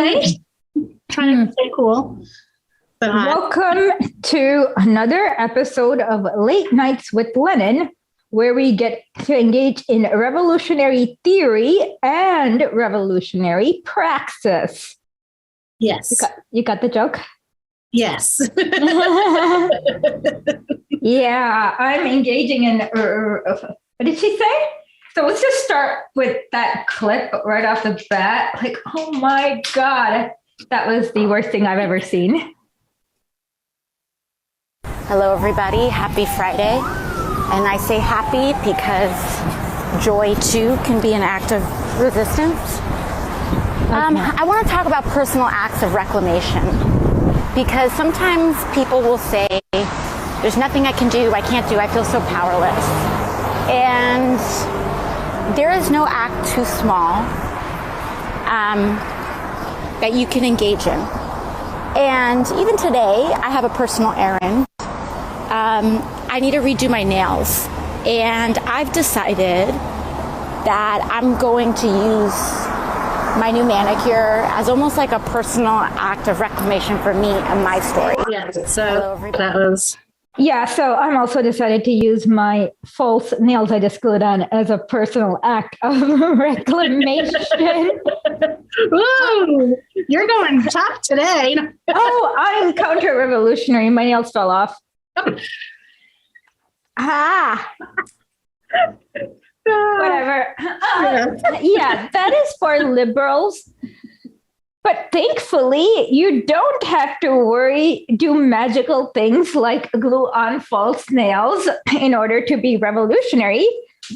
Okay. Trying to stay cool. But Welcome to another episode of Late Nights with Lenin, where we get to engage in revolutionary theory and revolutionary praxis. Yes. You got the joke? Yes. Yeah, I'm engaging in, what did she say? So let's just start with that clip right off the bat. Like, oh my God, that was the worst thing I've ever seen. Hello, everybody. Happy Friday. And I say happy because joy, too, can be an act of resistance. I want to talk about personal acts of reclamation because sometimes people will say, there's nothing I can do, I can't do, I feel so powerless. And there is no act too small that you can engage in. And even today, I have a personal errand. I need to redo my nails. And I've decided that I'm going to use my new manicure as almost like a personal act of reclamation for me and my story. Yeah, so that was... Yeah, so I'm also decided to use my false nails I just glued on as a personal act of reclamation. Woo! You're going top today. Oh, I'm counter-revolutionary. My nails fell off. Whatever. Yeah, that is for liberals. But thankfully, you don't have to do magical things like glue on false nails in order to be revolutionary,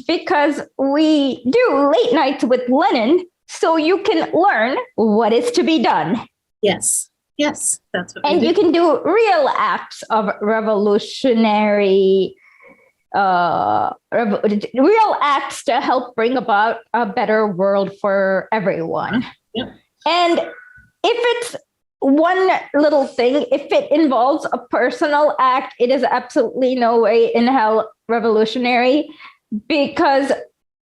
because we do Late Nights with Lenin, so you can learn what is to be done. Yes, that's what and you can do real acts of revolutionary, real acts to help bring about a better world for everyone. Yep. And if it's one little thing, if it involves a personal act, it is absolutely no way in hell revolutionary, because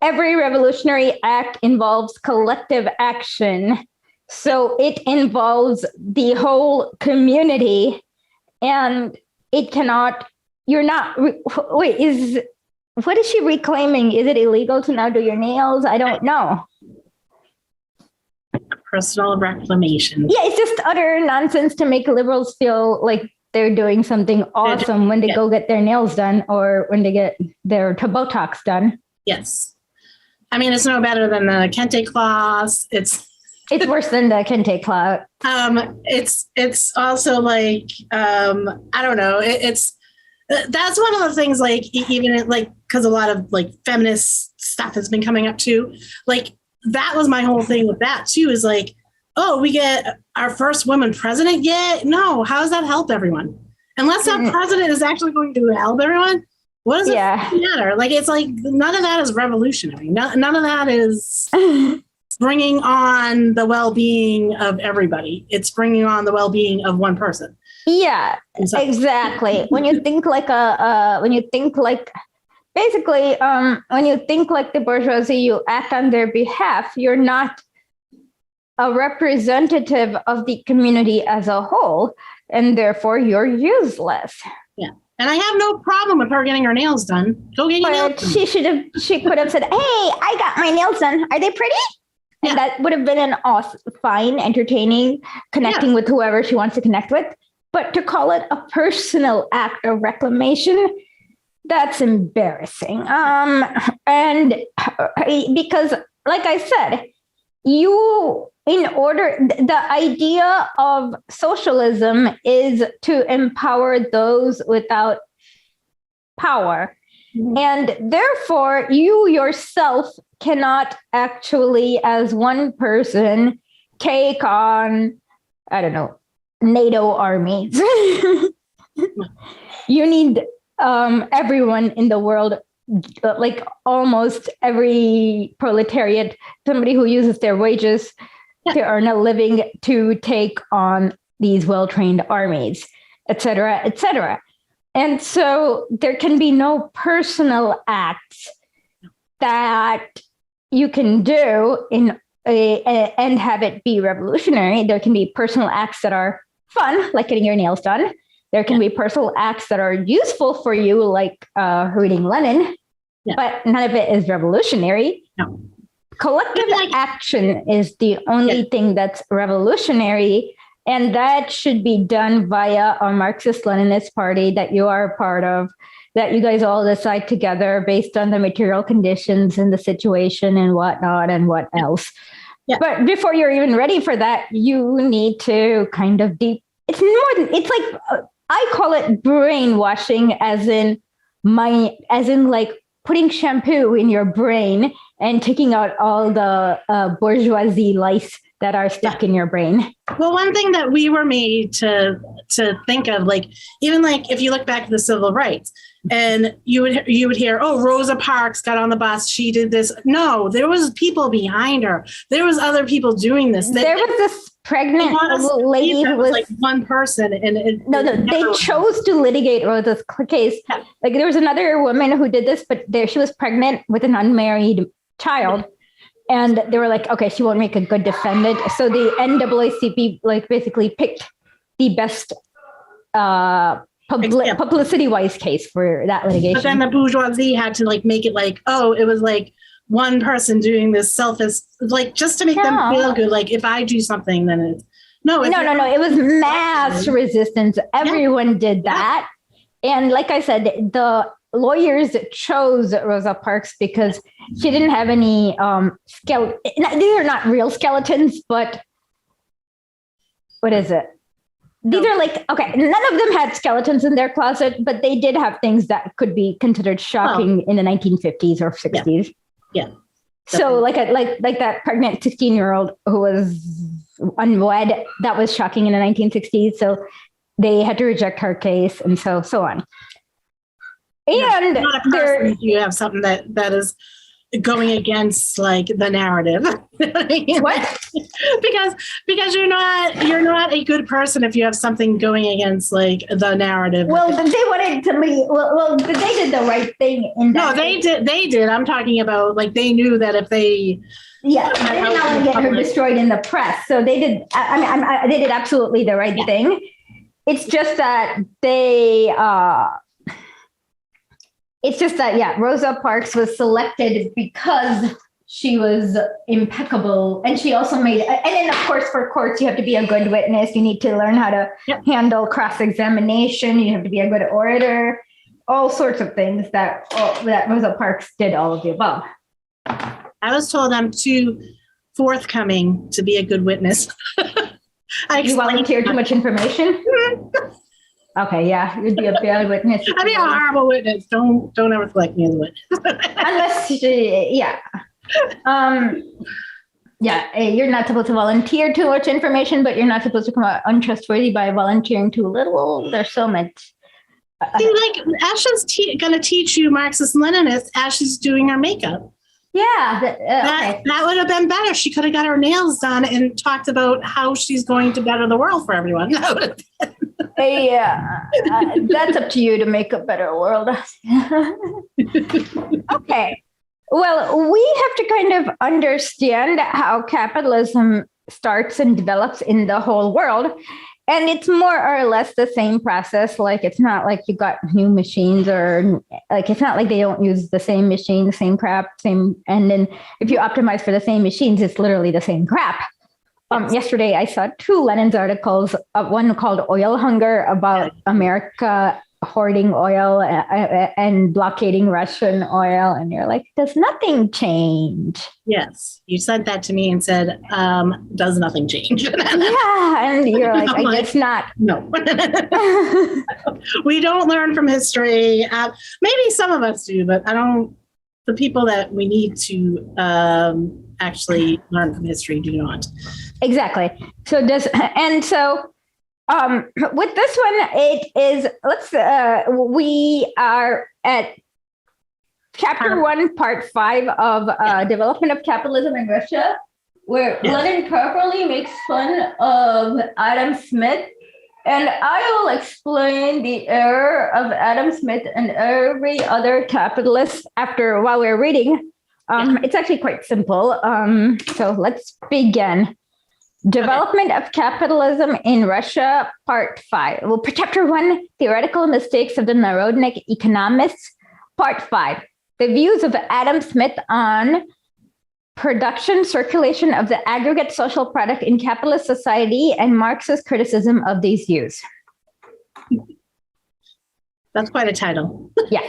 every revolutionary act involves collective action. So it involves the whole community, and it cannot, what is she reclaiming? Is it illegal to now do your nails? I don't know. Personal reclamation. Yeah, it's just utter nonsense to make liberals feel like they're doing something awesome when they go get their nails done or when they get their Botox done. Yes. I mean, it's no better than the kente cloths. It's worse than the kente cloth. It's also like, I don't know. That's one of the things, like, even like, because a lot of like feminist stuff has been coming up too. Like, that was my whole thing with that too, is like, oh, we get our first woman president yet? No, how does that help everyone? Unless that president is actually going to help everyone, what does it matter? Like, it's like, none of that is revolutionary. None of that is bringing on the well-being of everybody. It's bringing on the well-being of one person. Yeah, exactly. When you think like when you think like the bourgeoisie, you act on their behalf. You're not a representative of the community as a whole, and therefore you're useless. Yeah. And I have no problem with her getting her nails done. Go get your nails done. She could have said, hey, I got my nails done. Are they pretty? And that would have been an awesome, fine, entertaining, connecting with whoever she wants to connect with. But to call it a personal act of reclamation, that's embarrassing. And because, like I said, the idea of socialism is to empower those without power. Mm-hmm. And therefore, you yourself cannot actually, as one person, take on, I don't know, NATO armies. You need everyone in the world, like almost every proletariat, somebody who uses their wages to earn a living, to take on these well-trained armies, et cetera, et cetera. And so there can be no personal acts that you can do and have it be revolutionary. There can be personal acts that are fun, like getting your nails done. There can be personal acts that are useful for you, like reading Lenin, but none of it is revolutionary. No. Collective action is the only thing that's revolutionary, and that should be done via a Marxist-Leninist party that you are a part of, that you guys all decide together based on the material conditions and the situation and whatnot and what else. Yeah. But before you're even ready for that, you need to kind of it's more than, it's like, I call it brainwashing, as in like putting shampoo in your brain and taking out all the bourgeoisie lice that are stuck in your brain. Well, one thing that we were made to think of, like, even like if you look back at the civil rights, and you would hear, oh, Rosa Parks got on the bus, she did this. No, there was people behind her. There was other people doing this. There was this pregnant lady who was like one person, and they chose to litigate Rosa's case. Yeah. Like there was another woman who did this, but she was pregnant with an unmarried child. And they were like, okay, she won't make a good defendant. So the NAACP like basically picked the best publicity-wise case for that litigation. But then the bourgeoisie had to like make it like, oh, it was like one person doing this selfish, like just to make them feel good. Like if I do something, then it's no. It was mass resistance. Everyone did that. And like I said, the lawyers chose Rosa Parks because she didn't have any skeleton. These are not real skeletons, but what is it? These are like, okay, none of them had skeletons in their closet, but they did have things that could be considered shocking in the 1950s or 60s. Yeah. So like that pregnant 16-year-old who was unwed, that was shocking in the 1960s. So they had to reject her case and so on. And not a person, you have something that is going against like the narrative. What? because you're not a good person if you have something going against like the narrative. Well, they wanted to be well, they did the right thing in that. No, they did. I'm talking about like they knew that if they they didn't want to get her destroyed in the press. So they did. They did absolutely the right thing. It's just that Rosa Parks was selected because she was impeccable. And she also and then of course for courts, you have to be a good witness. You need to learn how to handle cross-examination. You have to be a good orator, all sorts of things that Rosa Parks did all of the above. I was told I'm too forthcoming to be a good witness. You volunteer too much information? Okay, yeah, you'd be a bad witness. I'd be a horrible witness. Don't ever select me as a witness. Unless, you're not supposed to volunteer too much information, but you're not supposed to come out untrustworthy by volunteering too little. There's so much. See, like Ashley's going to teach you Marxist-Leninist as she's doing her makeup. Yeah, that would have been better. She could have got her nails done and talked about how she's going to better the world for everyone. That's up to you to make a better world. Okay. Well, we have to kind of understand how capitalism starts and develops in the whole world. And it's more or less the same process. Like, it's not like you got new machines or like, it's not like they don't use the same machine, the same crap, and then if you optimize for the same machines, it's literally the same crap. Yesterday, I saw 2 Lenin's articles, one called Oil Hunger about America hoarding oil and blockading Russian oil. And you're like, does nothing change? Yes. You said that to me and said, does nothing change? Yeah. And you're like, I guess not. No. We don't learn from history. Maybe some of us do, but the people that we need to actually learn from history do not. Exactly. So with this one, it is, we are at chapter 1, part 5 of Development of Capitalism in Russia, where Lenin properly makes fun of Adam Smith. And I will explain the error of Adam Smith and every other capitalist while we're reading It's actually quite simple. So let's begin. Development of Capitalism in Russia, Part 5. Well, Chapter 1, Theoretical Mistakes of the Narodnik Economists, Part 5. The views of Adam Smith on production, circulation of the aggregate social product in capitalist society, and Marxist criticism of these views. That's quite a title. Yeah.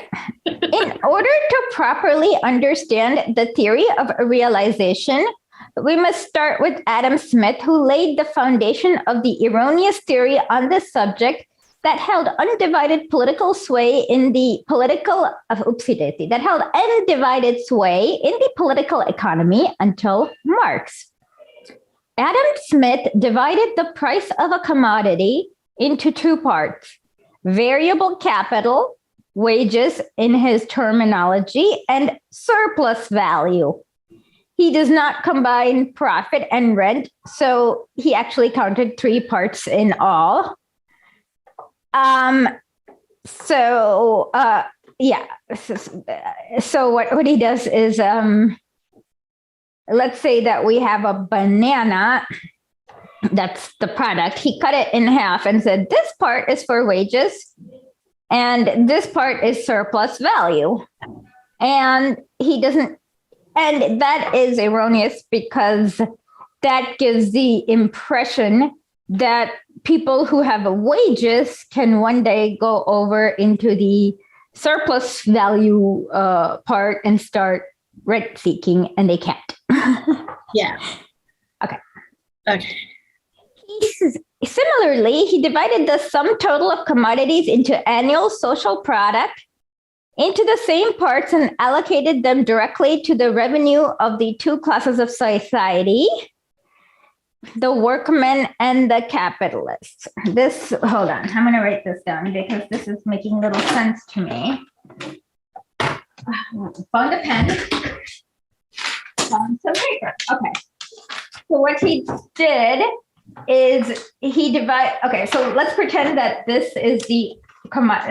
In order to properly understand the theory of realization, we must start with Adam Smith, who laid the foundation of the erroneous theory on this subject that held undivided political sway in the political economy until Marx. Adam Smith divided the price of a commodity into two parts: variable capital, wages in his terminology, and surplus value. He does not combine profit and rent, so he actually counted three parts in all. So what he does is, let's say that we have a banana. That's the product. He cut it in half and said, this part is for wages and this part is surplus value. And he doesn't, and that is erroneous because that gives the impression that people who have wages can one day go over into the surplus value part and start rent seeking, and they can't. Yeah. Okay. Similarly, he divided the sum total of commodities into annual social product into the same parts and allocated them directly to the revenue of the two classes of society, the workmen and the capitalists. Hold on, I'm going to write this down because this is making little sense to me. Found a pen. Found some paper. Okay. So what he did is so let's pretend that this is the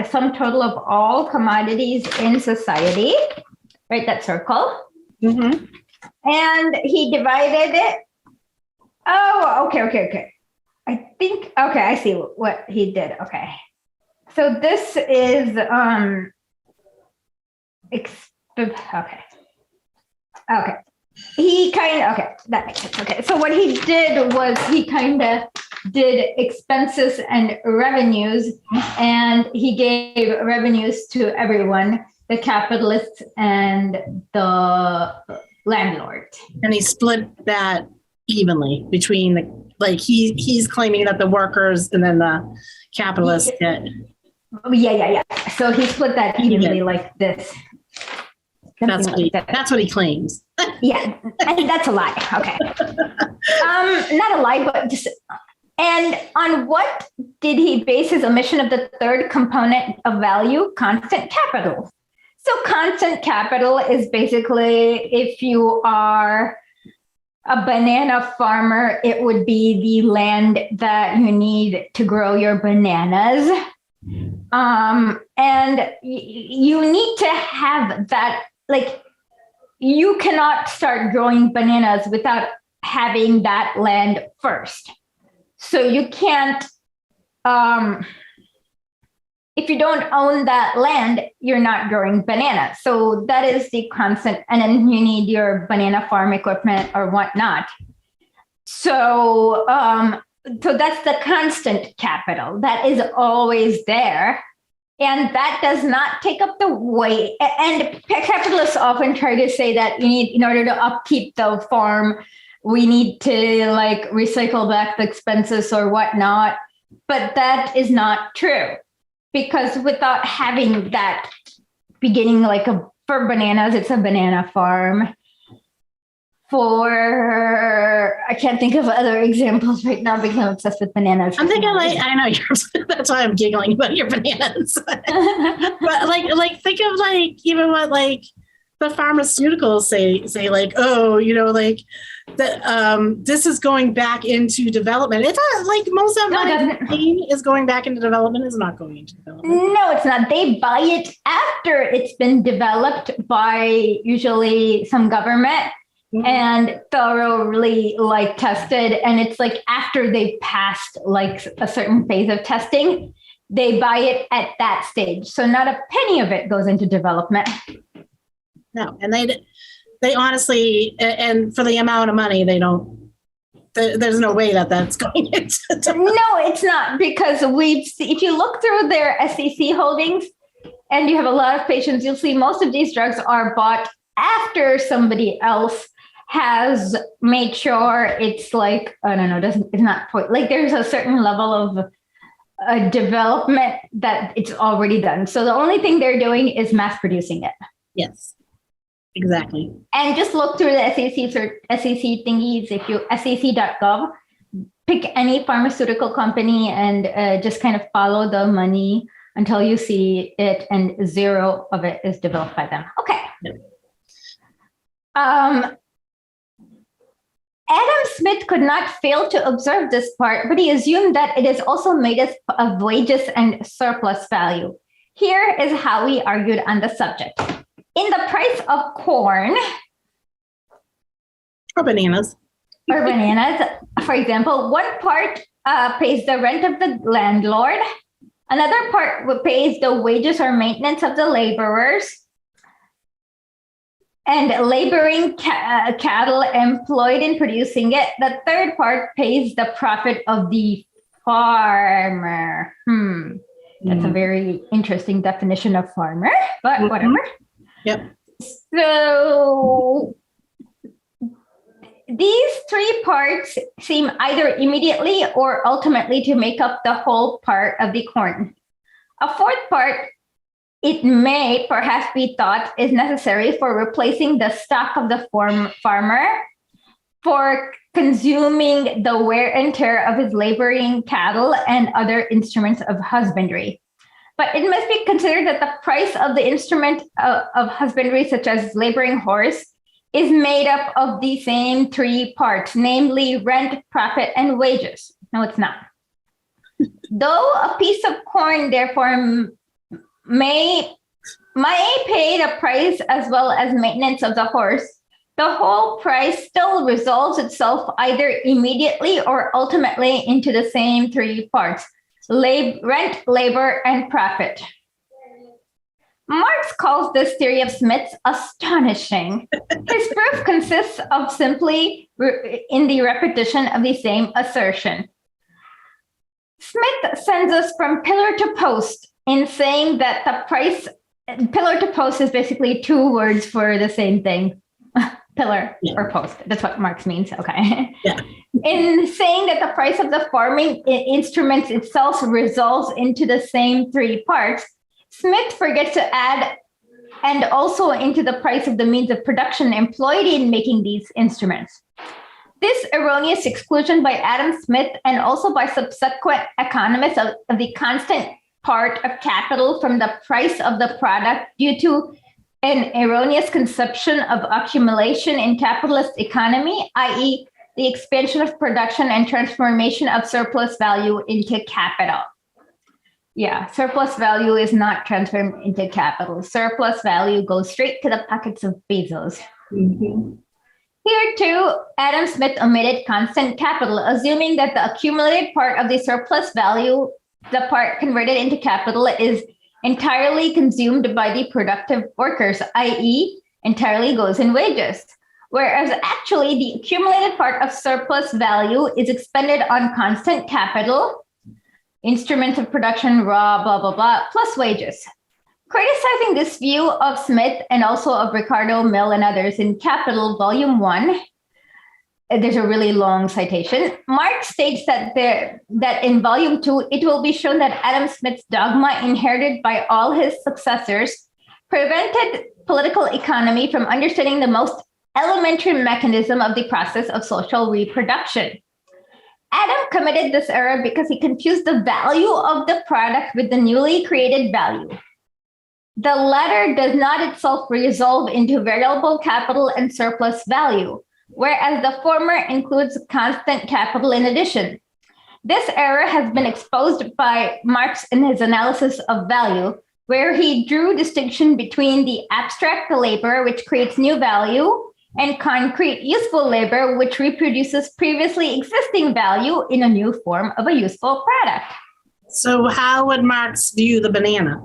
sum total of all commodities in society, right? That circle. Mm-hmm. And he divided it. Oh, okay. I see what he did. Okay. So this is, okay. That makes sense. Okay. So what he did was he kind of did expenses and revenues, and he gave revenues to everyone, the capitalists and the landlord. And he split that evenly between he's claiming that the workers and then the capitalists get. Yeah. So he split that evenly like this. That's what he claims. Yeah, and that's a lie. Okay. Not a lie, but just. And on what did he base his omission of the third component of value? Constant capital. So constant capital is basically, if you are a banana farmer, it would be the land that you need to grow your bananas. And you need to have that, you cannot start growing bananas without having that land first. So you can't, if you don't own that land, you're not growing bananas. So that is the constant. And then you need your banana farm equipment or whatnot. So that's the constant capital that is always there. And that does not take up the weight. And capitalists often try to say that you need, in order to upkeep the farm, we need to recycle back the expenses or whatnot. But that is not true, because without having that beginning, for bananas, it's a banana farm. I can't think of other examples right now because I'm obsessed with bananas. I'm thinking I know that's why I'm giggling about your bananas. But think of even what the pharmaceuticals say like, oh, like that this is going back into development. It does, like most of my pain is going back into development, is not going into development. No, it's not. They buy it after it's been developed by usually some government and thoroughly like tested. And it's like after they've passed like a certain phase of testing, they buy it at that stage. So not a penny of it goes into development. No, and they honestly, and for the amount of money, they don't. There's no way that's going into. No, it's not, because if you look through their SEC holdings, and you have a lot of patients, you'll see most of these drugs are bought after somebody else has made sure it's like, I don't know, it's not like there's a certain level of development that it's already done. So the only thing they're doing is mass producing it. Yes. Exactly. And just look through the SEC thingies. If you SEC.gov, pick any pharmaceutical company and just kind of follow the money until you see it, and zero of it is developed by them. Okay. Yep. Adam Smith could not fail to observe this part, but he assumed that it is also made up of wages and surplus value. Here is how he argued on the subject. In the price of corn or bananas, for example, one part pays the rent of the landlord, another part pays the wages or maintenance of the laborers and laboring cattle employed in producing it. The third part pays the profit of the farmer. That's a very interesting definition of farmer, but whatever. Yep. So these three parts seem either immediately or ultimately to make up the whole part of the corn. A fourth part, it may perhaps be thought, is necessary for replacing the stock of the farmer, for consuming the wear and tear of his laboring cattle and other instruments of husbandry. But it must be considered that the price of the instrument of husbandry, such as laboring horse, is made up of the same three parts, namely rent, profit, and wages. No, it's not. Though a piece of corn, therefore, may pay the price as well as maintenance of the horse, the whole price still resolves itself either immediately or ultimately into the same three parts: rent, labor, and profit. Marx calls this theory of Smith's astonishing. His proof consists of simply in the repetition of the same assertion. Smith sends us from pillar to post in saying that the price, pillar to post is basically two words for the same thing. Pillar or post. That's what Marx means. Okay. Yeah. In saying that the price of the farming instruments itself resolves into the same three parts, Smith forgets to add and also into the price of the means of production employed in making these instruments. This erroneous exclusion by Adam Smith and also by subsequent economists of the constant part of capital from the price of the product due to an erroneous conception of accumulation in capitalist economy, i.e., the expansion of production and transformation of surplus value into capital. Yeah, surplus value is not transformed into capital. Surplus value goes straight to the pockets of Bezos. Mm-hmm. Here too, Adam Smith omitted constant capital, assuming that the accumulated part of the surplus value, the part converted into capital, is entirely consumed by the productive workers, i.e., entirely goes in wages. Whereas actually the accumulated part of surplus value is expended on constant capital, instruments of production, raw, blah, blah, blah, plus wages. Criticizing this view of Smith and also of Ricardo, Mill, and others in Capital, Volume 1, there's a really long citation. Marx states that in Volume 2, it will be shown that Adam Smith's dogma, inherited by all his successors, prevented political economy from understanding the most elementary mechanism of the process of social reproduction. Adam committed this error because he confused the value of the product with the newly created value. the latter does not itself resolve into variable capital and surplus value, whereas the former includes constant capital in addition. This error has been exposed by Marx in his analysis of value, where he drew distinction between the abstract labor, which creates new value, and concrete useful labor, which reproduces previously existing value in a new form of a useful product. So how would Marx view the banana?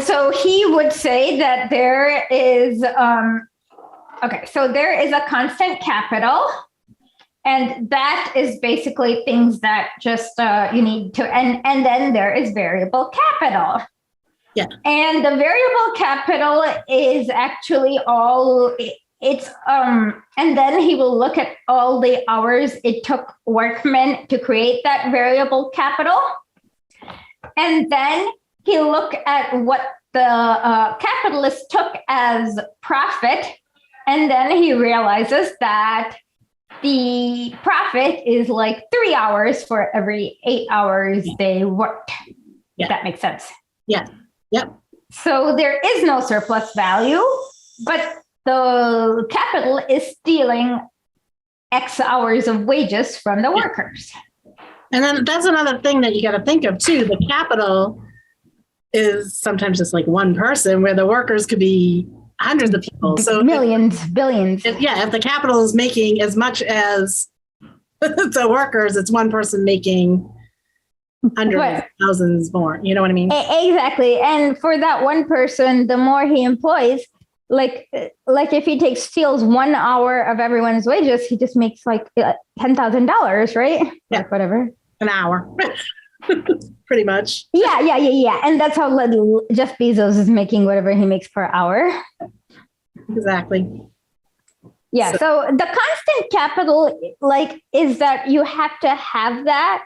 So he would say that there is, there is a constant capital, and that is basically things that just you need to, and then there is variable capital. Yeah. And the variable capital is actually all it's and then he will look at all the hours it took workmen to create that variable capital. And then he look at what the capitalists took as profit. And then he realizes that the profit is like 3 hours for every 8 hours they worked. Yeah. If that makes sense. Yeah. Yep. So there is no surplus value, but the capital is stealing X hours of wages from the workers. And then that's another thing that you got to think of too. The capital is sometimes just like one person, where the workers could be hundreds of people. So millions, billions. If the capital is making as much as the workers, it's one person making hundreds, thousands more. You know what I mean? Exactly. And for that one person, the more he employs, like if he steals 1 hour of everyone's wages, he just makes like $10,000, right? Yeah. Like whatever. An hour. Pretty much. Yeah. And that's how Jeff Bezos is making whatever he makes per hour. Exactly. Yeah. So the constant capital, is that you have to have that.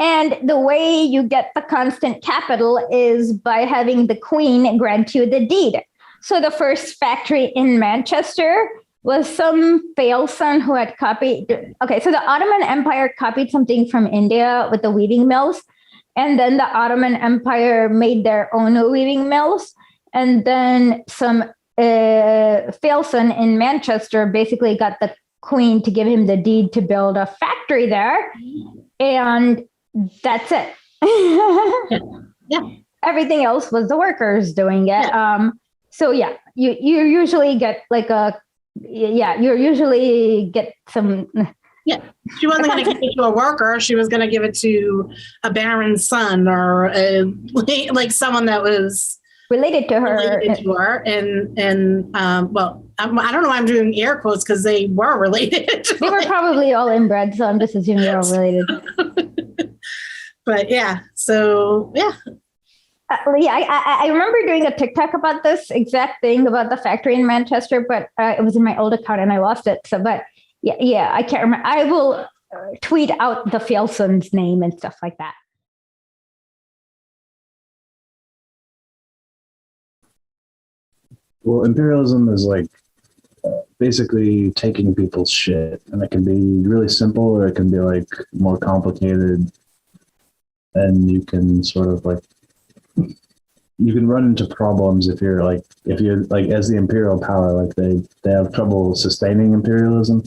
And the way you get the constant capital is by having the Queen grant you the deed. So the first factory in Manchester was some Failson who had copied. Okay, so the Ottoman Empire copied something from India with the weaving mills. And then the Ottoman Empire made their own weaving mills. And then some Failson in Manchester basically got the Queen to give him the deed to build a factory there. And that's it. Yeah. Everything else was the workers doing it. Yeah. So yeah, you usually get you usually get some. Yeah, she wasn't going to give it to a worker. She was going to give it to a baron's son or like someone that was related to her. And well, I don't know why I'm doing air quotes because they were related. They were probably all inbred, so I'm just assuming they're all related. But yeah, so yeah. I remember doing a TikTok about this exact thing about the factory in Manchester, but it was in my old account and I lost it. So, but yeah, I can't remember. I will tweet out the Failson's name and stuff like that. Well, imperialism is basically taking people's shit, and it can be really simple or it can be more complicated, and you can sort of you can run into problems if you're as the imperial power, they have trouble sustaining imperialism.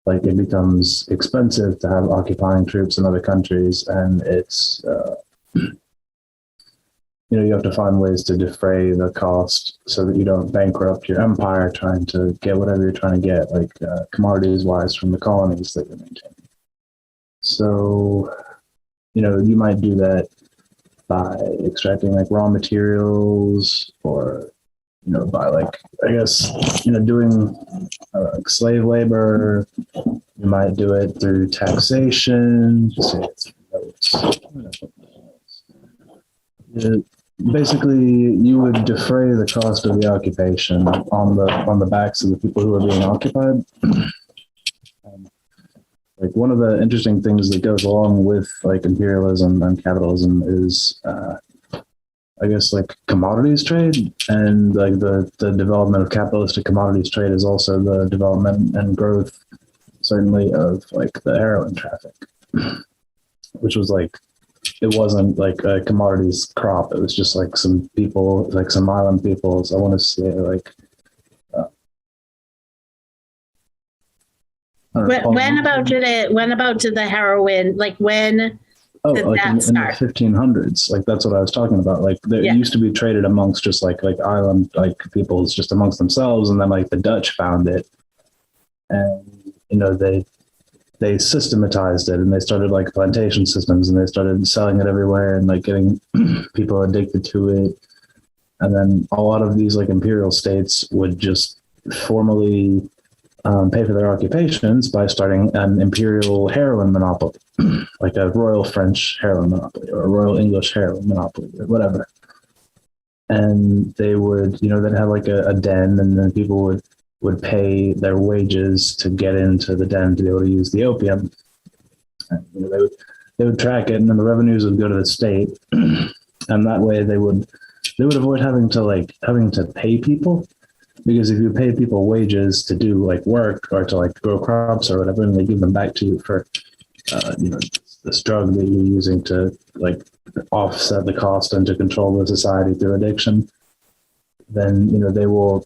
It becomes expensive to have occupying troops in other countries, and it's you have to find ways to defray the cost so that you don't bankrupt your empire trying to get whatever you're trying to get, commodities wise from the colonies that you're maintaining. So, you might do that by extracting raw materials, or by doing slave labor. You might do it through taxation. Basically, you would defray the cost of the occupation on the backs of the people who are being occupied. One of the interesting things that goes along with imperialism and capitalism is commodities trade, and the development of capitalistic commodities trade is also the development and growth, certainly, of the heroin traffic, which was it wasn't like a commodities crop. It was just like some people, like some island peoples. I want to say like. When about did the heroin, like when did like that in the start? 1500s, like that's what I was talking about. Like it used to be traded amongst just like island like peoples just amongst themselves, and then like the Dutch found it, and they systematized it, and they started like plantation systems, and they started selling it everywhere and like getting people addicted to it. And then a lot of these like imperial states would just formally pay for their occupations by starting an imperial heroin monopoly, like a royal French heroin monopoly or a royal English heroin monopoly or whatever. And they would, they'd have like a den, and then people would pay their wages to get into the den to be able to use the opium. And, they would track it, and then the revenues would go to the state, and that way they would avoid having to pay people. Because if you pay people wages to do like work or to like grow crops or whatever, and they give them back to you for, this drug that you're using to like offset the cost and to control the society through addiction, then, they will,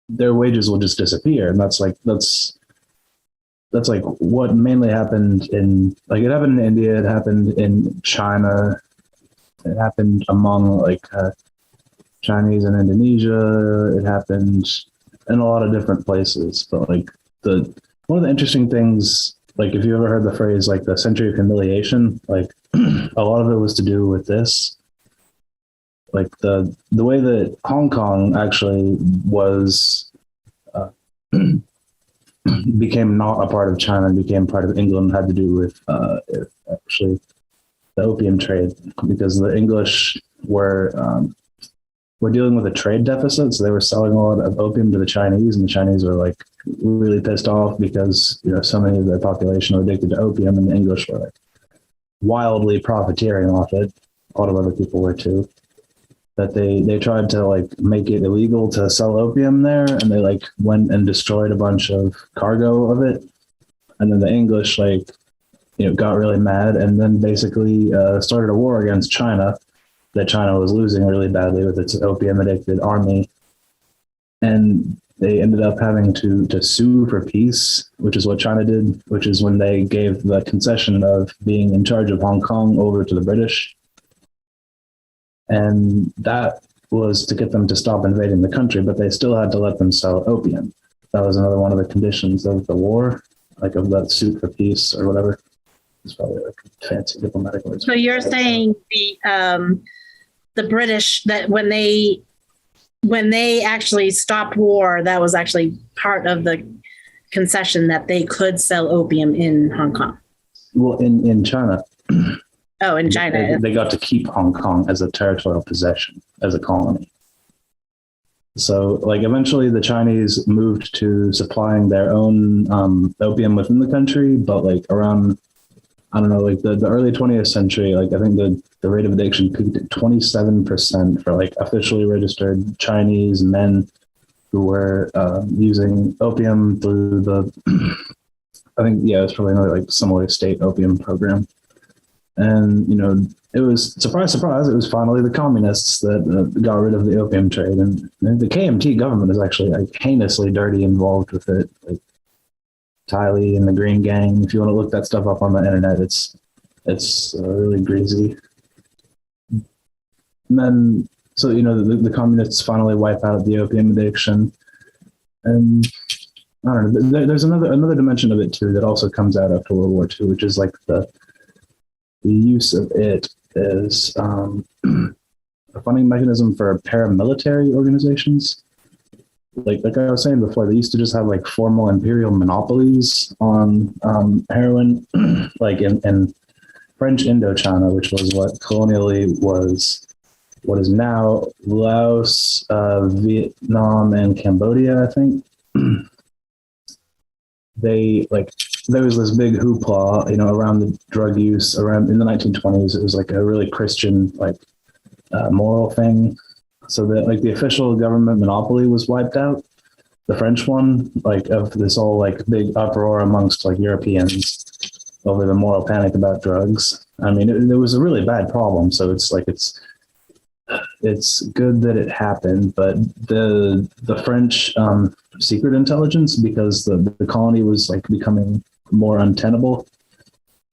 their wages will just disappear. And that's like what mainly happened it happened in India, it happened in China, it happened among like, Chinese in Indonesia. It happened in a lot of different places. But like one of the interesting things, like if you ever heard the phrase like the century of humiliation, like a lot of it was to do with this. Like the way that Hong Kong actually was became not a part of China and became part of England had to do with actually the opium trade, because the English were dealing with a trade deficit. So they were selling a lot of opium to the Chinese, and the Chinese were like really pissed off because, so many of their population were addicted to opium, and the English were like wildly profiteering off it. A lot of other people were too. That they tried to like make it illegal to sell opium there, and they like went and destroyed a bunch of cargo of it. And then the English got really mad, and then basically started a war against China that China was losing really badly with its opium addicted army. And they ended up having to sue for peace, which is what China did, which is when they gave the concession of being in charge of Hong Kong over to the British. And that was to get them to stop invading the country, but they still had to let them sell opium. That was another one of the conditions of the war, like of that suit for peace or whatever. It's probably like fancy diplomatic words. So you're saying the British, that when they actually stopped war, that was actually part of the concession that they could sell opium in Hong Kong. Well, in China. Oh, in China. They got to keep Hong Kong as a territorial possession, as a colony. So like eventually the Chinese moved to supplying their own opium within the country, but like around, I don't know, like the early 20th century, like I think the rate of addiction peaked at 27% for like officially registered Chinese men who were using opium through the, I think, yeah, it's probably another like Somali state opium program. And, it was, surprise, surprise, it was finally the communists that got rid of the opium trade. And the KMT government is actually like heinously dirty involved with it. Like, Tylee and the Green Gang. If you want to look that stuff up on the internet, it's really greasy. And then, so the communists finally wipe out the opium addiction, and I don't know. There's another dimension of it too that also comes out after World War II, which is like the use of it as a funding mechanism for paramilitary organizations. Like I was saying before, they used to just have like formal imperial monopolies on heroin, like in French Indochina, which was what colonially was what is now Laos, Vietnam, and Cambodia, I think. There was this big hoopla, around the drug use around in the 1920s. It was like a really Christian, moral thing. So that like the official government monopoly was wiped out, the French one, like of this all like big uproar amongst like Europeans. over the moral panic about drugs. I mean, it was a really bad problem. So it's like it's good that it happened, but the French secret intelligence, because the colony was like becoming more untenable,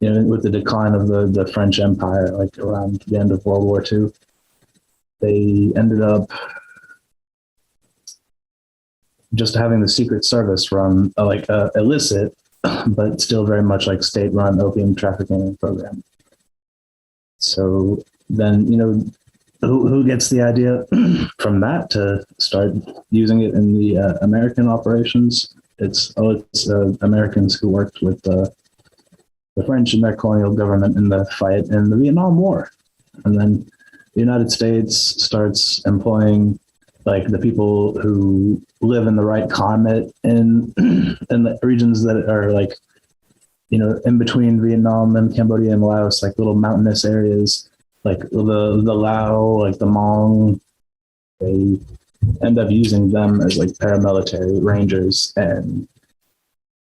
you know, with the decline of the French Empire, like around the end of World War II, they ended up just having the Secret Service run illicit, but still very much like state-run opium trafficking program. So then, you know, who gets the idea from that to start using it in the American operations? It's Americans who worked with the French and their colonial government in the fight in the Vietnam War. And then the United States starts employing like the people who live in the right climate in the regions that are like, you know, in between Vietnam and Cambodia and Laos, like little mountainous areas, like the Lao, like the Hmong. They end up using them as like paramilitary rangers, and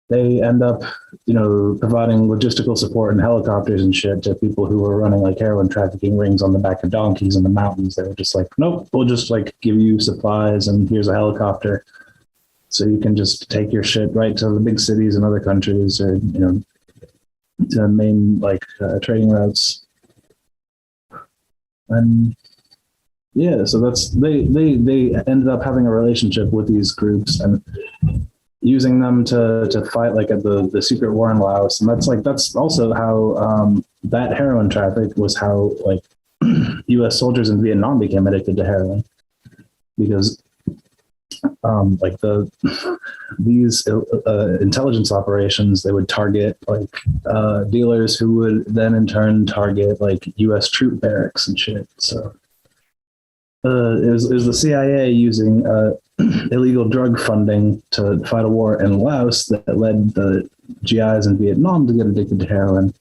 they end up, you know, providing logistical support and helicopters and shit to people who were running like heroin trafficking rings on the back of donkeys in the mountains. They were just like, nope, we'll just like give you supplies and here's a helicopter, so you can just take your shit right to the big cities and other countries, or, you know, to main like trading routes. And yeah, so that's they ended up having a relationship with these groups and using them to fight like at the secret war in Laos. And that's also how that heroin traffic was how like US soldiers in Vietnam became addicted to heroin, because like these intelligence operations, they would target like dealers who would then in turn target like US troop barracks and shit. So it was the CIA using illegal drug funding to fight a war in Laos that led the GIs in Vietnam to get addicted to heroin,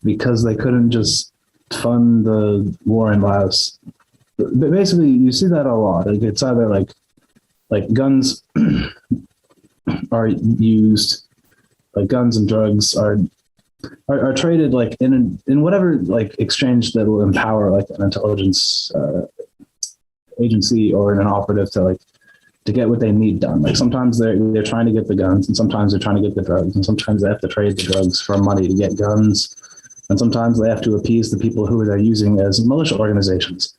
because they couldn't just fund the war in Laos. But basically, you see that a lot. Like it's either like guns are used, like guns and drugs are traded like in whatever like exchange that will empower like an intelligence agency or an operative to get what they need done. Like sometimes they're trying to get the guns, and sometimes they're trying to get the drugs, and sometimes they have to trade the drugs for money to get guns, and sometimes they have to appease the people who they're using as militia organizations,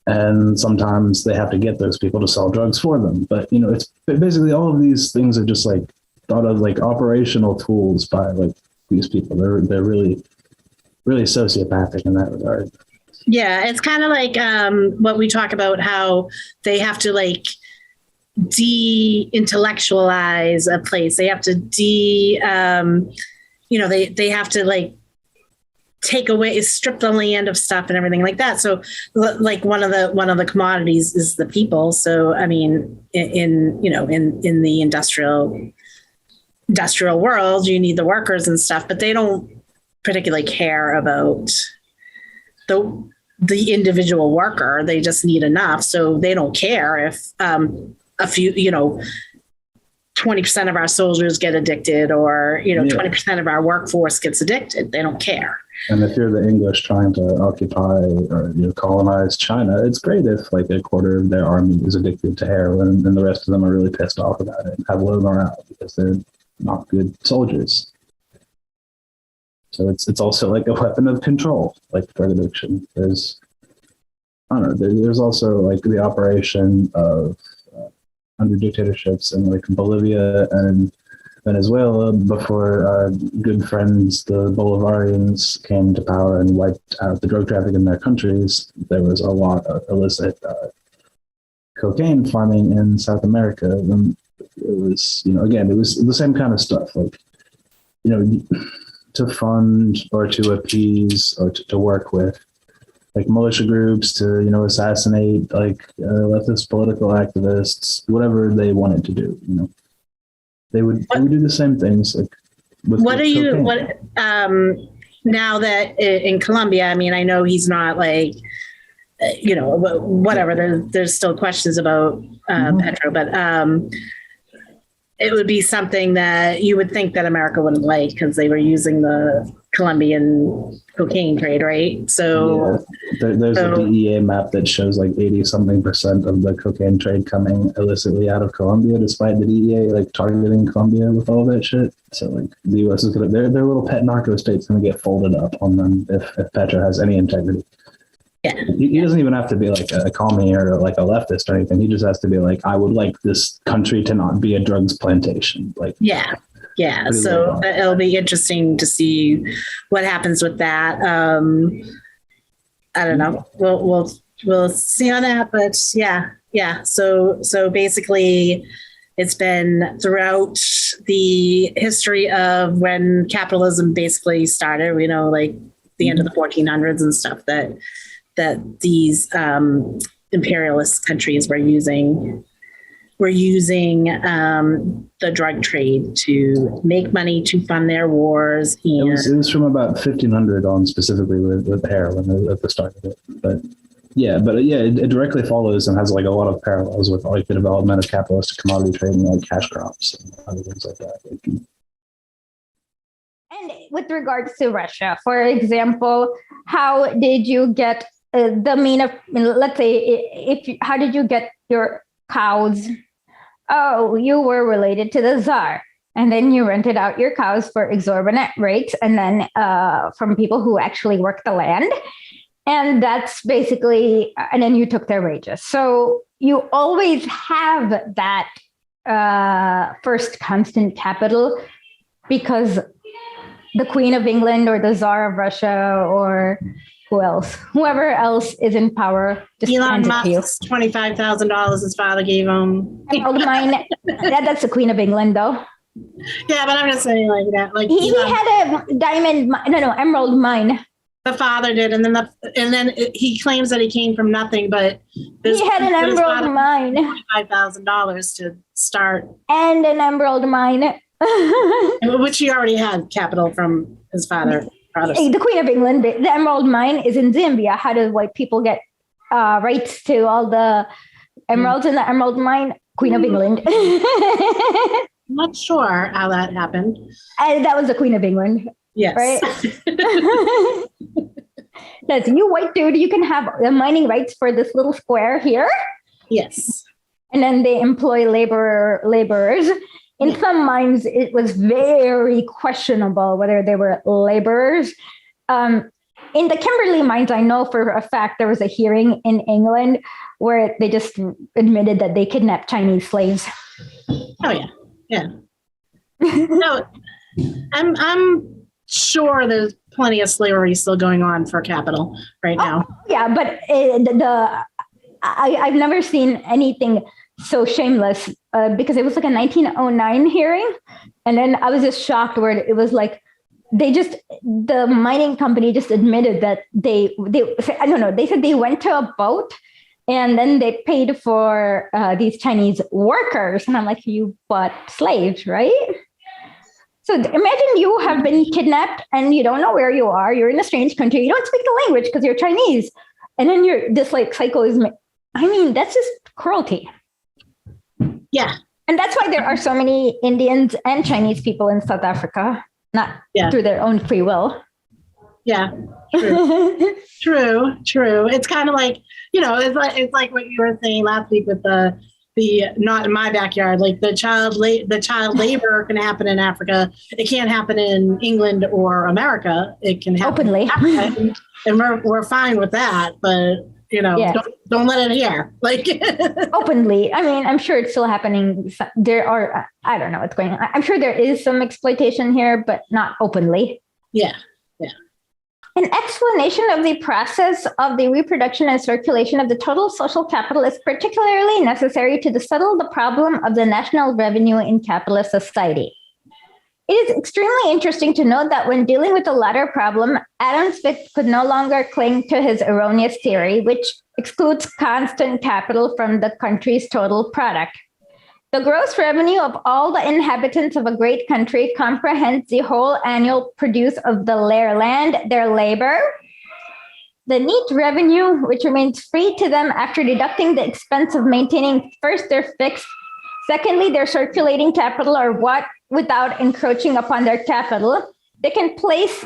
and sometimes they have to get those people to sell drugs for them. But you know, it's basically all of these things are just like thought of like operational tools by like these people. They're really sociopathic in that regard. Yeah, it's kind of like what we talk about, how they have to like de-intellectualize a place. They have to they have to like take away, strip the land of stuff and everything like that. So like one of the commodities is the people. So I mean, in the industrial world, you need the workers and stuff, but they don't particularly care about the individual worker. They just need enough. So they don't care if a few, 20% of our soldiers get addicted, or, 20% of our workforce gets addicted. They don't care. And if you're the English trying to occupy or colonize China, it's great if like a quarter of their army is addicted to heroin and the rest of them are really pissed off about it and have low morale because they're not good soldiers. So it's also like a weapon of control, like drug addiction. There's also like the operation of under dictatorships in like Bolivia and Venezuela before our good friends, the Bolivarians, came to power and wiped out the drug traffic in their countries. There was a lot of illicit cocaine farming in South America. And it was, again, it was the same kind of stuff, like, to fund or to appease or to work with like militia groups, to, assassinate like leftist political activists, whatever they wanted to do, they would do the same things. Like with now that in Colombia, I mean, I know he's not like, whatever, there's still questions about Petro, but it would be something that you would think that America wouldn't like because they were using the Colombian cocaine trade, right? So there's a DEA map that shows like 80-something% of the cocaine trade coming illicitly out of Colombia, despite the DEA like targeting Colombia with all that shit. So like the U.S. is gonna their little pet narco state's gonna get folded up on them if Petro has any integrity. Yeah. He doesn't even have to be like a commie or like a leftist or anything. He just has to be like, I would like this country to not be a drugs plantation. Like, yeah. So it'll be interesting to see what happens with that. I don't know. We'll see on that, but yeah. So basically, it's been throughout the history of when capitalism basically started. We know, like the end of the 1400s and stuff that these imperialist countries were using the drug trade to make money to fund their wars. And it was from about 1500 on, specifically with heroin at the start of it. But it directly follows and has like a lot of parallels with like the development of capitalist commodity trading, like cash crops and other things like that. And with regards to Russia, for example, how did you get let's say, how did you get your cows? Oh, you were related to the Tsar. And then you rented out your cows for exorbitant rates, and then from people who actually work the land. And that's basically, and then you took their wages. So you always have that first constant capital, because the Queen of England or the Tsar of Russia or whoever else is in power, just Elon Musk's $25,000 his father gave him. Emerald mine. That's the Queen of England, though. Yeah, but I'm just saying like that. Like he had a diamond, emerald mine. The father did, and then he claims that he came from nothing, but he had an emerald mine. $25,000 to start, and an emerald mine, which he already had capital from his father. The Queen of England, the emerald mine is in Zambia. How do white people get rights to all the emeralds in the emerald mine? Queen of England. I'm not sure how that happened. And that was the Queen of England. Yes. Right? That's you, white dude. You can have the mining rights for this little square here. Yes. And then they employ laborers. In some mines, it was very questionable whether they were laborers. In the Kimberley mines, I know for a fact there was a hearing in England where they just admitted that they kidnapped Chinese slaves. Oh yeah. No, I'm sure there's plenty of slavery still going on for capital right now. Yeah, but I've never seen anything so shameless, because it was like a 1909 hearing. And then I was just shocked where it was like, the mining company just admitted that they said they went to a boat and then they paid for these Chinese workers. And I'm like, you bought slaves, right? So imagine you have been kidnapped and you don't know where you are. You're in a strange country. You don't speak the language because you're Chinese. And then you're this like cycle is, that's just cruelty. Yeah. And that's why there are so many Indians and Chinese people in South Africa, not through their own free will. Yeah. True. It's kind of like, it's like what you were saying last week with the not in my backyard, like the child labor can happen in Africa. It can't happen in England or America. It can happen openly. And we're fine with that, but don't let it here. Like openly. I'm sure it's still happening. There are, I don't know what's going on. I'm sure there is some exploitation here, but not openly. Yeah. An explanation of the process of the reproduction and circulation of the total social capital is particularly necessary to settle the problem of the national revenue in capitalist society. It is extremely interesting to note that when dealing with the latter problem, Adam Smith could no longer cling to his erroneous theory, which excludes constant capital from the country's total product. The gross revenue of all the inhabitants of a great country comprehends the whole annual produce of their land, their labor. The neat revenue, which remains free to them after deducting the expense of maintaining first their fixed, Secondly, they're circulating capital or what without encroaching upon their capital. They can place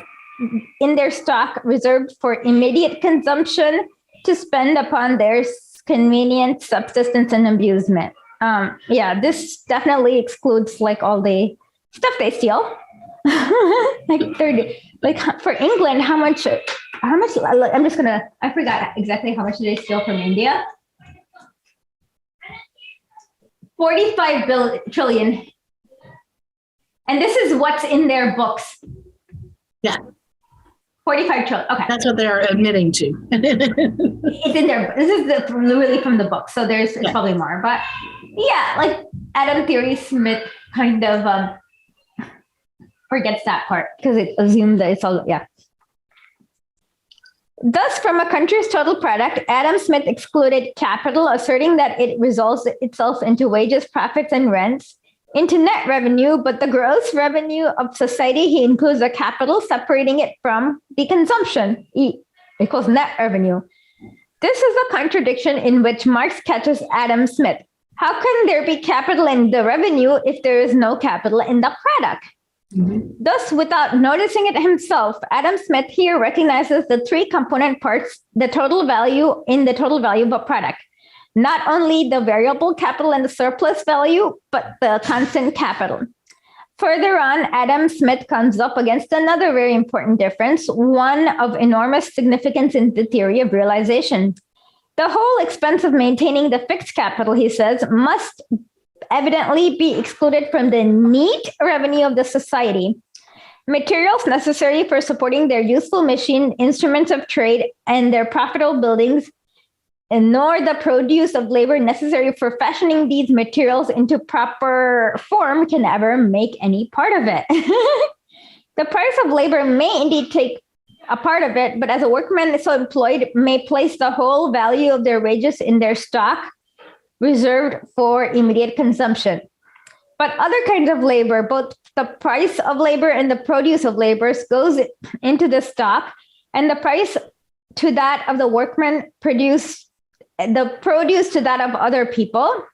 in their stock reserved for immediate consumption to spend upon their convenience, subsistence, and amusement. This definitely excludes like all the stuff they steal. For England, how much, I forgot exactly how much they steal from India. 45 trillion. And this is what's in their books. Yeah. 45 trillion. Okay. That's what they're admitting to. It's in there. This is really from the book. So there's probably more. But yeah, like Adam Theory Smith kind of forgets that part because it assumes that it's all, Thus, from a country's total product, Adam Smith excluded capital, asserting that it resolves itself into wages, profits, and rents, into net revenue, but the gross revenue of society, he includes the capital, separating it from the consumption, E equals net revenue. This is a contradiction in which Marx catches Adam Smith. How can there be capital in the revenue if there is no capital in the product? Mm-hmm. Thus, without noticing it himself, Adam Smith here recognizes the three component parts, the total value in the total value of a product. Not only the variable capital and the surplus value, but the constant capital. Further on, Adam Smith comes up against another very important difference, one of enormous significance in the theory of realization. The whole expense of maintaining the fixed capital, he says, must evidently be excluded from the neat revenue of the society. Materials necessary for supporting their useful machine, instruments of trade, and their profitable buildings, and nor the produce of labor necessary for fashioning these materials into proper form can ever make any part of it. The price of labor may indeed take a part of it, but as a workman so employed may place the whole value of their wages in their stock, reserved for immediate consumption. But other kinds of labor, both the price of labor and the produce of labor goes into the stock, and the price to that of the workman the produce to that of other people,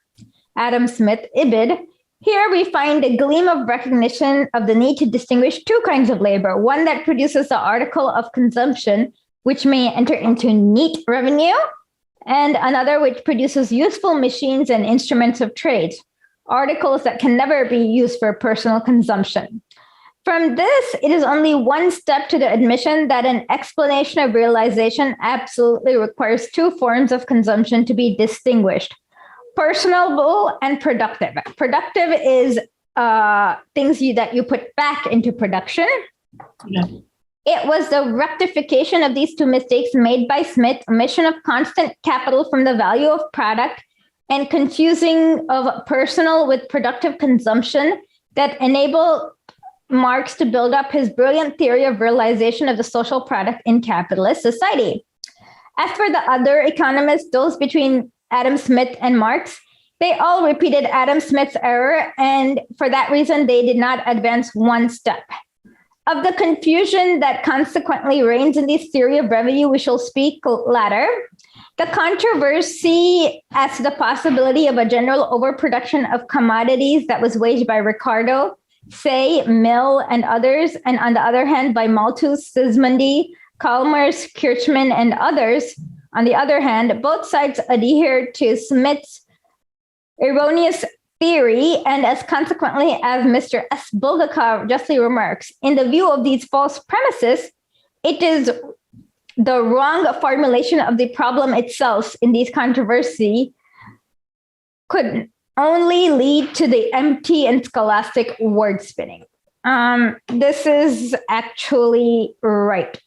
Adam Smith, Ibid. Here we find a gleam of recognition of the need to distinguish two kinds of labor, one that produces the article of consumption, which may enter into neat revenue, and another which produces useful machines and instruments of trade, articles that can never be used for personal consumption. From this, it is only one step to the admission that an explanation of realization absolutely requires two forms of consumption to be distinguished: personable and productive. Productive is things that you put back into production. Yeah. It was the rectification of these two mistakes made by Smith, omission of constant capital from the value of product and confusing of personal with productive consumption, that enabled Marx to build up his brilliant theory of realization of the social product in capitalist society. As for the other economists, those between Adam Smith and Marx, they all repeated Adam Smith's error, and for that reason, they did not advance one step. Of the confusion that consequently reigns in this theory of revenue, we shall speak later. The controversy as to the possibility of a general overproduction of commodities that was waged by Ricardo, Say, Mill, and others, and on the other hand, by Malthus, Sismondi, Chalmers, Kirchmann, and others, on the other hand, both sides adhered to Smith's erroneous theory, and as consequently, as Mr. S. Bulgakov justly remarks, in the view of these false premises, it is the wrong formulation of the problem itself in these controversy could only lead to the empty and scholastic word spinning. This is actually right.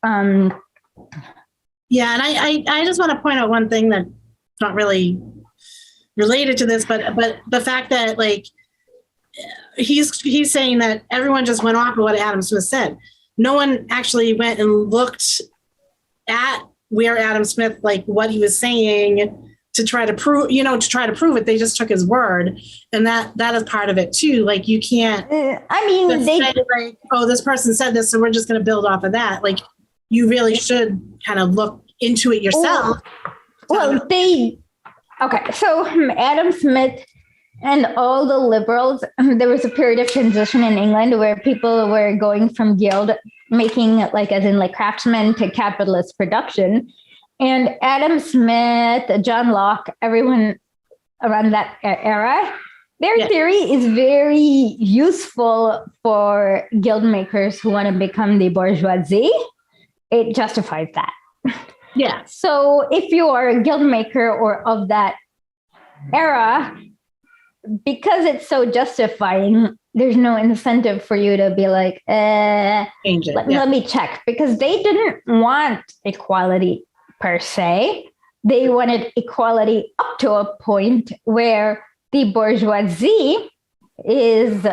Yeah, and I just want to point out one thing that's not really related to this, but the fact that like he's saying that everyone just went off of what Adam Smith said. No one actually went and looked at where Adam Smith, like what he was saying to try to prove it. They just took his word, and that is part of it too. Like you can't. I mean, say like, oh, this person said this, so we're just going to build off of that. Like you really should kind of look into it yourself. Okay, so Adam Smith And all the liberals, there was a period of transition in England where people were going from guild making, like as in like craftsmen, to capitalist production. And Adam Smith, John Locke, everyone around that era, their theory is very useful for guild makers who want to become the bourgeoisie. It justifies that. Yeah. So if you are a guild maker or of that era, because it's so justifying, there's no incentive for you to be like, Change it. let me check, because they didn't want equality per se. They wanted equality up to a point where the bourgeoisie is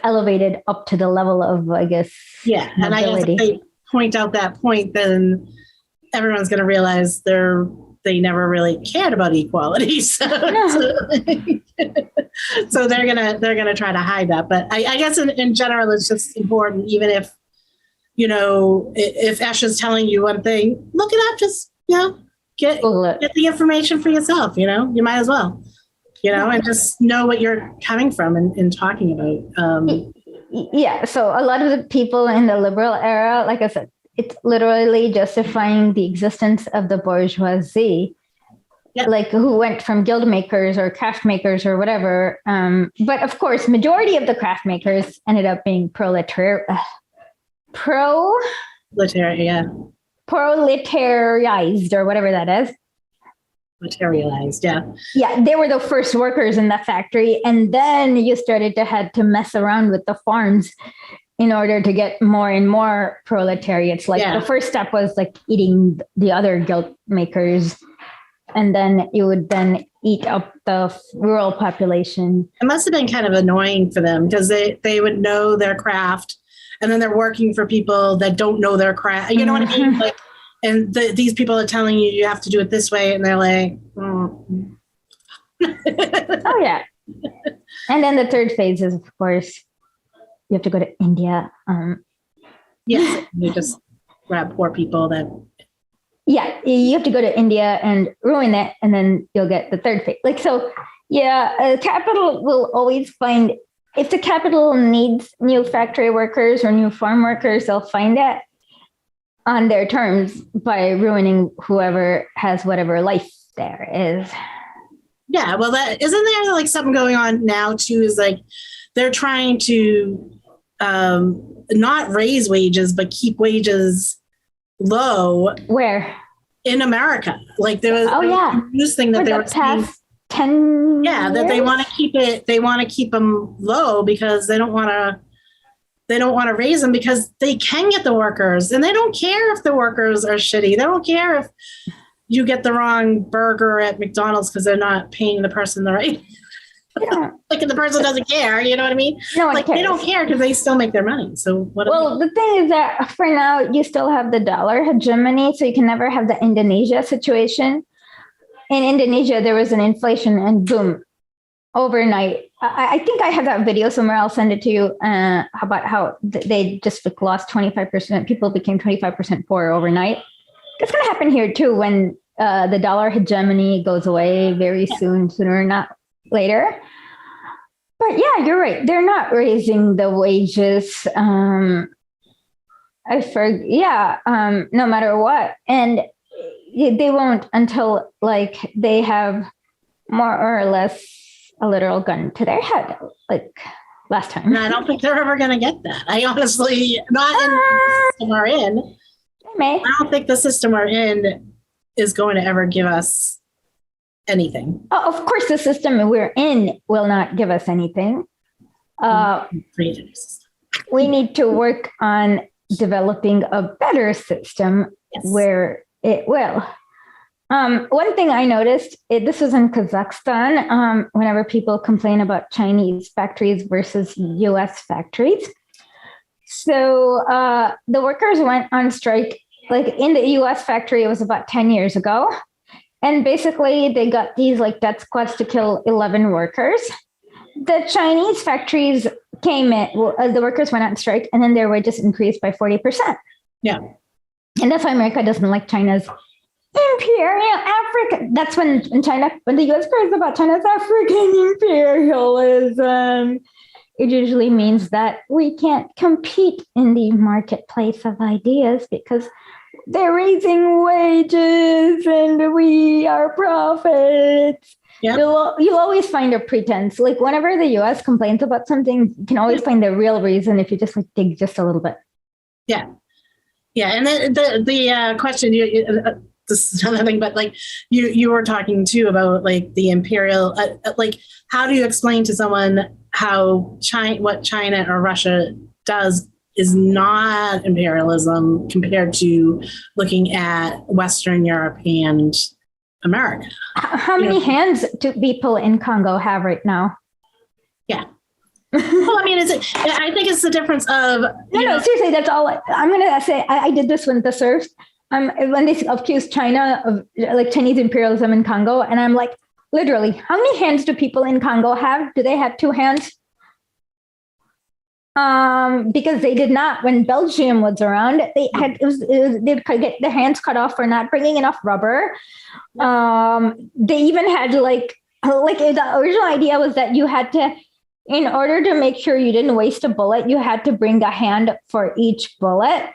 elevated up to the level of, I guess, yeah. And I guess if they point out that point, then everyone's going to realize they never really cared about equality. So they're gonna try to hide that. But I guess in general, it's just important, even if, if Ash is telling you one thing, look it up, just, get the information for yourself, you might as well, and just know what you're coming from and talking about. Yeah. So a lot of the people in the liberal era, like I said, it's literally justifying the existence of the bourgeoisie, like who went from guild makers or craft makers or whatever. But of course, majority of the craft makers ended up being proletariized, or whatever that is. Materialized, yeah. Yeah, they were the first workers in the factory. And then you started to had to mess around with the farms in order to get more and more proletariats. Like the first step was like eating the other guild makers. And then you would then eat up the rural population. It must have been kind of annoying for them because they would know their craft, and then they're working for people that don't know their craft. You know what I mean? Like, and these people are telling you have to do it this way, and they're like, oh yeah. And then the third phase is, of course, you have to go to India. Yes, you just grab poor people that. Yeah, you have to go to India and ruin it, and then you'll get the third phase. Like, so, capital will always find, if the capital needs new factory workers or new farm workers, they'll find it on their terms by ruining whoever has whatever life there is. Yeah, well, that isn't there like something going on now too, is like they're trying to not raise wages, but keep wages low. Where? In America. Like there was a news thing that for they the were past 10 that years? they want to keep them low because they don't want to raise them because they can get the workers, and they don't care if the workers are shitty. They don't care if you get the wrong burger at McDonald's because they're not paying the person the right. Yeah. Like, the person doesn't care, you know what I mean? No one like cares. They don't care because they still make their money. So what? Well, the thing is that for now you still have the dollar hegemony, so you can never have the Indonesia situation. In Indonesia, there was an inflation, and boom, overnight. I think I have that video somewhere. I'll send it to you. About how they just lost 25%. People became 25% poorer overnight. It's going to happen here too when the dollar hegemony goes away very soon, sooner or not later. But yeah, you're right. They're not raising the wages. No matter what. And they won't until like they have more or less a literal gun to their head, like last time. No, I don't think they're ever going to get that. I honestly, not in the system we're in. They may. I don't think the system we're in is going to ever give us anything. Oh, of course, the system we're in will not give us anything. We need to work on developing a better system where it will. One thing I noticed, this was in Kazakhstan, whenever people complain about Chinese factories versus US factories. So the workers went on strike, like in the US factory, it was about 10 years ago. And basically they got these like death squads to kill 11 workers. The Chinese factories came in, the workers went on strike, and then their wages increased by 40%. Yeah. And that's why America doesn't like China's Imperial Africa. That's when China, when the US cries about China's African imperialism, it usually means that we can't compete in the marketplace of ideas because they're raising wages and we are profits. Yep. You'll always find a pretense. Like whenever the US complains about something, you can always find the real reason if you just like dig just a little bit. Yeah. Yeah. And the question, this is another thing, but like you were talking too about like the imperial, like how do you explain to someone how what China or Russia does is not imperialism compared to looking at Western Europe and America? How many hands do people in Congo have right now? Yeah. Well, I mean, I think it's the difference of... No, seriously, that's all. I'm going to say, I did this when the serfs, when they accused China of like Chinese imperialism in Congo, and I'm like, literally, how many hands do people in Congo have? Do they have 2 hands? Because they did not, when Belgium was around, they'd get their hands cut off for not bringing enough rubber. They even had like the original idea was that you had to, in order to make sure you didn't waste a bullet, you had to bring a hand for each bullet.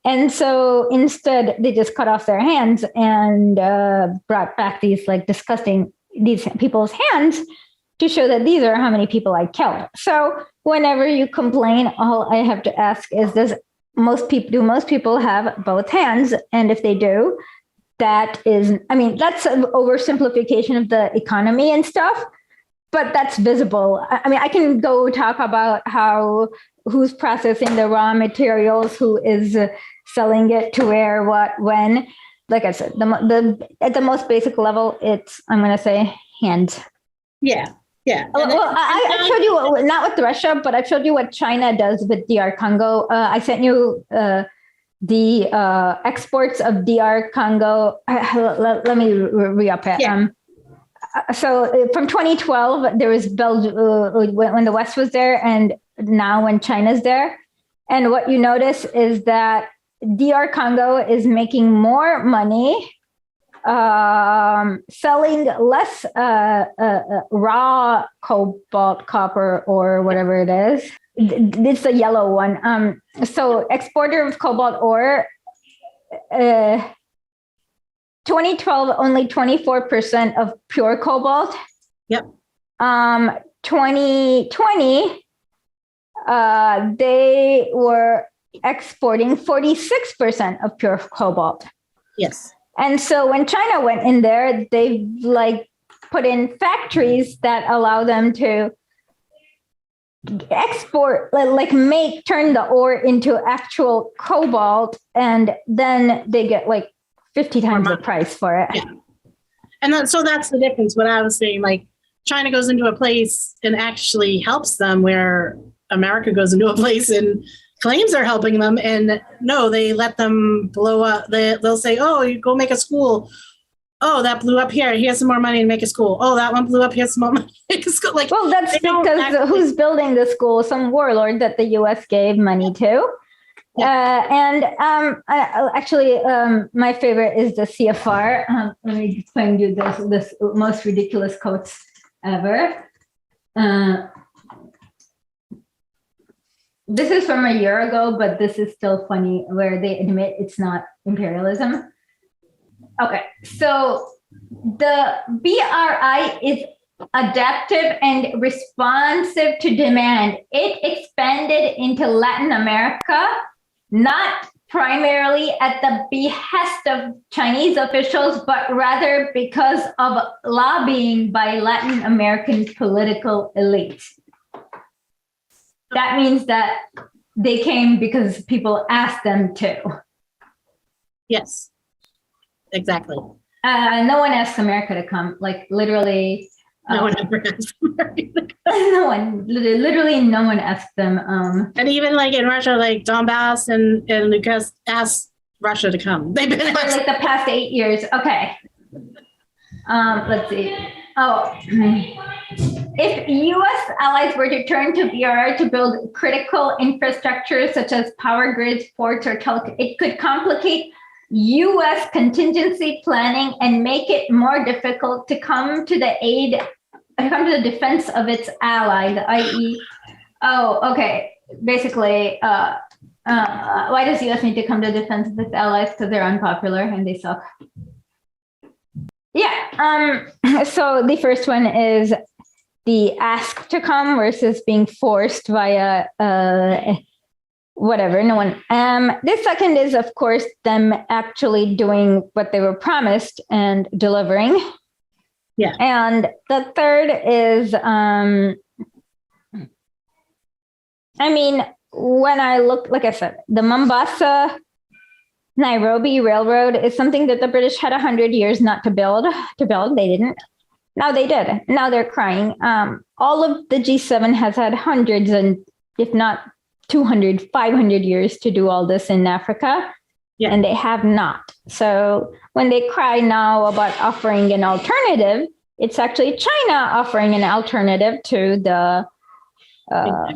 And so instead they just cut off their hands and brought back these like disgusting, these people's hands to show that these are how many people I killed. So whenever you complain, all I have to ask is, do most people have both hands? And if they do, that is, I mean, that's an oversimplification of the economy and stuff, but that's visible. I mean, I can go talk about who's processing the raw materials, who is selling it to where, what, when. Like I said, at the most basic level, it's, I'm going to say, hands. Yeah. Yeah. Well, I showed you, not with Russia, but I showed you what China does with DR Congo. I sent you the exports of DR Congo. Let me re-up it. Yeah. So from 2012, there was Belgium when the West was there, and now when China's there. And what you notice is that DR Congo is making more money selling less raw cobalt, copper, or whatever it is. It's the yellow one. So exporter of cobalt ore, 2012, only 24% of pure cobalt. Yep. 2020, they were exporting 46% of pure cobalt. Yes. And so when China went in there, they like put in factories that allow them to export, turn the ore into actual cobalt, and then they get like 50 times the price for it. Yeah. And so that's the difference. What I was saying, like China goes into a place and actually helps them, where America goes into a place and claims they're helping them, and no, they let them blow up. They'll say, "Oh, you go make a school. Oh, that blew up here. Here's some more money to make a school. Oh, that one blew up. Here's some more money to make a school." Like, well, that's because who's building the school? Some warlord that the U.S. gave money to. Yeah. Actually, my favorite is the CFR. Let me find you this most ridiculous quotes ever. This is from a year ago, but this is still funny, where they admit it's not imperialism. Okay, so the BRI is adaptive and responsive to demand. It expanded into Latin America, not primarily at the behest of Chinese officials, but rather because of lobbying by Latin American political elites. That means that they came because people asked them to. Yes, exactly. No one asked America to come. Like literally, no one ever asked America to come. Literally, no one asked them. And even like in Russia, like Donbass and Lucas asked Russia to come. They've been for like the past 8 years. Okay. Let's see. Oh. If U.S. allies were to turn to BRI to build critical infrastructure such as power grids, ports, or it could complicate U.S. contingency planning and make it more difficult to come to the defense of its allies, i.e., basically, why does the U.S. need to come to the defense of its allies? Because they're unpopular and they suck. Yeah. So the first one is the ask to come versus being forced via whatever. No one. The second is, of course, them actually doing what they were promised and delivering. Yeah. And the third is, when I look, like I said, the Mombasa Nairobi Railroad is something that the British had 100 years not to build. They didn't. Now they did. Now they're crying. All of the G7 has had hundreds and if not 200, 500 years to do all this in Africa. Yeah. And they have not. So when they cry now about offering an alternative, it's actually China offering an alternative to the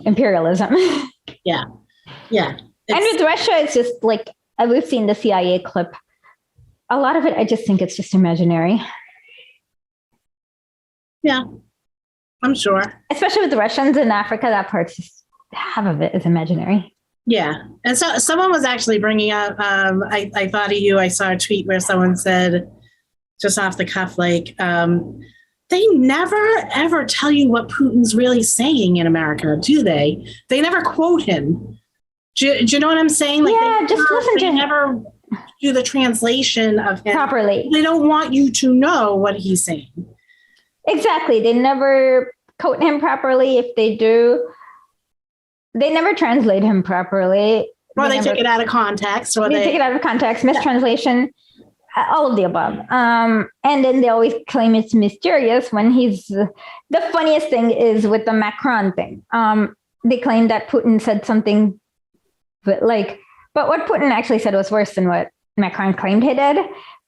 imperialism. Yeah. Yeah. And with Russia, it's just like, we've seen the CIA clip. A lot of it, I just think it's just imaginary. Yeah, I'm sure. Especially with the Russians in Africa, that part's just, half of it is imaginary. Yeah. And so someone was actually bringing up, I thought of you, I saw a tweet where someone said, just off the cuff, like, they never, ever tell you what Putin's really saying in America, do they? They never quote him. Do you know what I'm saying? Like, yeah, just listen to him. They never do the translation of him properly. They don't want you to know what he's saying. Exactly. They never quote him properly. If they do, they never translate him properly. Or they take it out of context. Or they take it out of context, mistranslation, all of the above. And then they always claim it's mysterious when the funniest thing is with the Macron thing. They claim that Putin said something, but what Putin actually said was worse than what Macron claimed he did.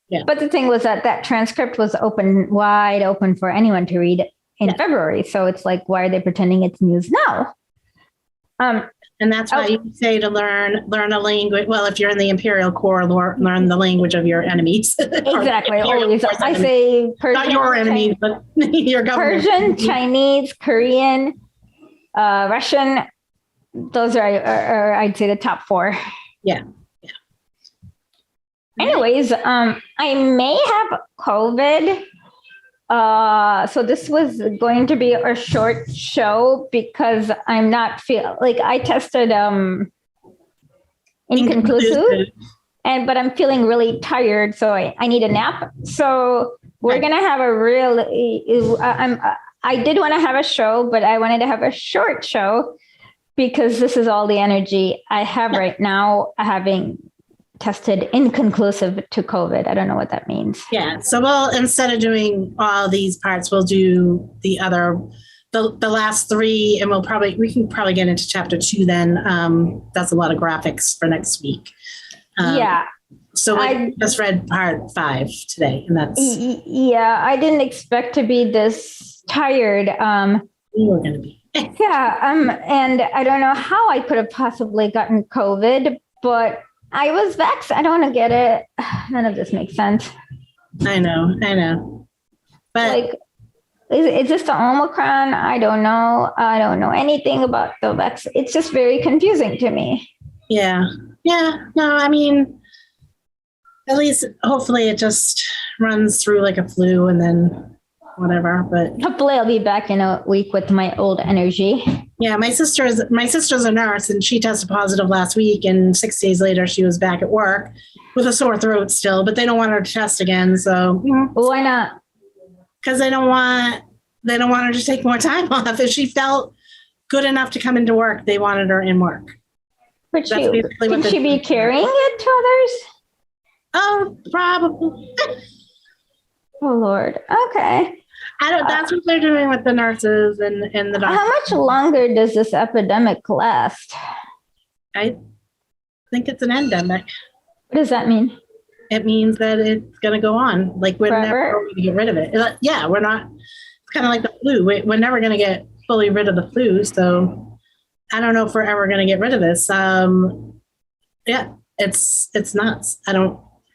Yeah. But the thing was that transcript was wide open for anyone to read in February. So it's like, why are they pretending it's news now? And that's why you say to learn a language. Well, if you're in the Imperial Corps, learn the language of your enemies. Exactly. Always. I say Persian. Not your enemies, but your government. Persian, Chinese, Korean, Russian. Those are I'd say the top four. Yeah. Anyways, I may have COVID. So this was going to be a short show because I'm not I tested inconclusive, but I'm feeling really tired, so I need a nap. So we're gonna have I did want to have a show, but I wanted to have a short show because this is all the energy I have right now, having tested inconclusive to COVID. I don't know what that means. Yeah. So instead of doing all these parts, we'll do the last three, and we can probably get into chapter 2 then. That's a lot of graphics for next week. Yeah. So I just read part 5 today, and that's. Yeah. I didn't expect to be this tired. You were going to be. Yeah. And I don't know how I could have possibly gotten COVID, but I was vaxxed. I don't want to get it. None of this makes sense. I know. But is this the Omicron? I don't know. I don't know anything about the vaccine. It's just very confusing to me. Yeah. No, I mean, at least hopefully it just runs through like a flu and then whatever. But hopefully I'll be back in a week with my old energy. Yeah, my sister's a nurse, and she tested positive last week, and 6 days later she was back at work with a sore throat still, but they don't want her to test again. So why not? Because they don't want her to take more time off. If she felt good enough to come into work, they wanted her in work. But can she be carrying it to others? Oh, probably. Oh Lord. Okay. That's what they're doing with the nurses and the doctors. How much longer does this epidemic last? I think it's an endemic. What does that mean? It means that it's going to go on. Like we're never going to get rid of it. Yeah, we're not. It's kind of like the flu. We're never going to get fully rid of the flu. So I don't know if we're ever going to get rid of this. Yeah, it's nuts.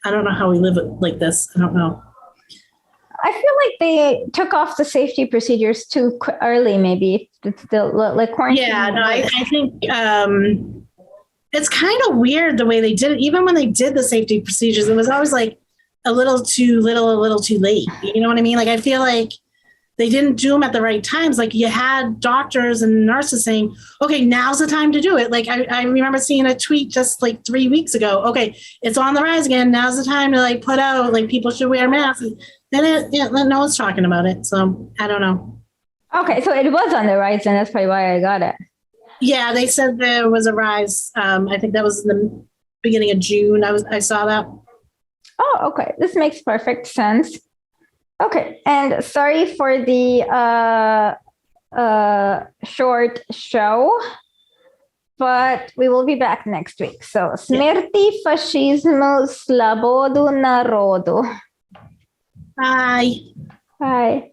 I don't know how we live like this. I don't know. I feel like they took off the safety procedures too early, maybe. It's still like quarantine. Yeah, no, I think it's kind of weird the way they did it. Even when they did the safety procedures, it was always like a little too little, a little too late. You know what I mean? Like, I feel like they didn't do them at the right times. Like, you had doctors and nurses saying, okay, now's the time to do it. Like, I remember seeing a tweet just like 3 weeks ago. Okay, it's on the rise again. Now's the time to like put out, like, people should wear masks. Then no one's talking about it. So I don't know. Okay, so it was on the rise, and that's probably why I got it. Yeah, they said there was a rise. I think that was in the beginning of June. I saw that. Oh, okay. This makes perfect sense. Okay, and sorry for the short show, but we will be back next week. So, smrti fascismu, slobodu narodu. Bye. Bye.